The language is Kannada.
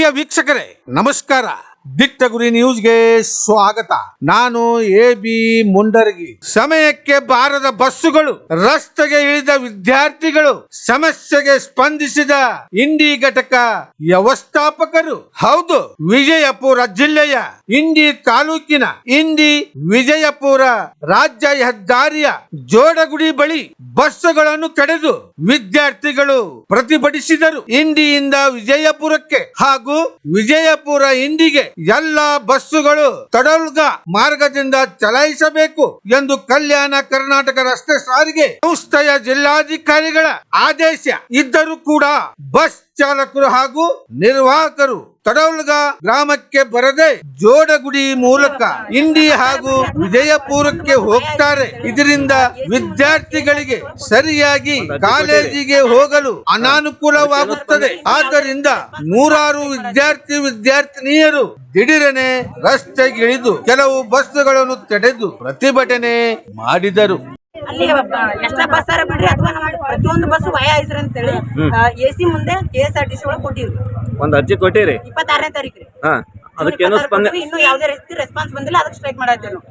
ಪ್ರಿಯ ವೀಕ್ಷಕರೇ ನಮಸ್ಕಾರ. ದಿಟ್ಟ ಗುರಿ ನ್ಯೂಸ್ಗೆ ಸ್ವಾಗತ. ನಾನು ಎ.ಬಿ. ಮುಂಡರಗಿ. ಸಮಯಕ್ಕೆ ಬಾರದ ಬಸ್ಸುಗಳು, ರಸ್ತೆಗೆ ಇಳಿದ ವಿದ್ಯಾರ್ಥಿಗಳು, ಸಮಸ್ಯೆಗೆ ಸ್ಪಂದಿಸಿದ ಇಂಡಿ ಘಟಕ ವ್ಯವಸ್ಥಾಪಕರು. ಹೌದು, ವಿಜಯಪುರ ಜಿಲ್ಲೆಯ ಇಂಡಿ ತಾಲೂಕಿನ ಇಂಡಿ ವಿಜಯಪುರ ರಾಜ್ಯ ಹೆದ್ದಾರಿಯ ಜೋಡಗುಡಿ ಬಳಿ ಬಸ್ಸುಗಳನ್ನು ತಡೆದು ವಿದ್ಯಾರ್ಥಿಗಳು ಪ್ರತಿಭಟಿಸಿದರು. ಇಂಡಿಯಿಂದ ವಿಜಯಪುರಕ್ಕೆ ಹಾಗೂ ವಿಜಯಪುರ ಇಂಡಿಗೆ ಎಲ್ಲಾ ಬಸ್ಸುಗಳು ತಡೋಲ್ಗ ಮಾರ್ಗದಿಂದ ಚಲಾಯಿಸಬೇಕು ಎಂದು ಕಲ್ಯಾಣ ಕರ್ನಾಟಕ ರಸ್ತೆ ಸಾರಿಗೆ ಸಂಸ್ಥೆಯ ಜಿಲ್ಲಾಧಿಕಾರಿಗಳ ಆದೇಶ ಇದ್ದರೂ ಕೂಡ ಬಸ್ ಚಾಲಕರು ಹಾಗೂ ನಿರ್ವಾಹಕರು ತಡೋಲ್ಗ ಗ್ರಾಮಕ್ಕೆ ಬರದೆ ಜೋಡಗುಡಿ ಮೂಲಕ ಇಂಡಿ ಹಾಗೂ ವಿಜಯಪುರಕ್ಕೆ ಹೋಗ್ತಾರೆ. ಇದರಿಂದ ವಿದ್ಯಾರ್ಥಿಗಳಿಗೆ ಸರಿಯಾಗಿ ಕಾಲೇಜಿಗೆ ಹೋಗಲು ಅನಾನುಕೂಲವಾಗುತ್ತದೆ. ಆದ್ದರಿಂದ ನೂರಾರು ವಿದ್ಯಾರ್ಥಿನಿಯರು ದಿಢೀರನೆ ರಸ್ತೆಗಿಳಿದು ಕೆಲವು ಬಸ್ಸುಗಳನ್ನು ತಡೆದು ಪ್ರತಿಭಟನೆ ಮಾಡಿದರು. ಅಲ್ಲಿ ಎಕ್ಸ್ಟ್ರಾ ಬಸ್ ಬಿಡ್ರಿ ಅಥವಾ ಪ್ರತಿಯೊಂದು ಬಸ್ ವಯ ಐಸ್ರಿ ಅಂತ ಹೇಳಿ ಎಸಿ ಮುಂದೆ KSRTC ಒಳಗೆ ಕೊಟ್ಟಿವ್ರಿ. ಒಂದು ಅರ್ಜಿ ಕೊಟ್ಟಿರಿ 26ನೇ ತಾರೀಕು ರೀ. ಅದಕ್ಕೆ ಏನೋ ಸ್ಪಂದನೆ ಇನ್ನೂ ಯಾವುದೇ ರೀತಿ ರೆಸ್ಪಾನ್ಸ್ ಬಂದಿಲ್ಲ. ಅದಕ್ಕೆ ಸ್ಟ್ರೈಕ್ ಮಾಡಾಯ್ತೇವೆ ನಾವು.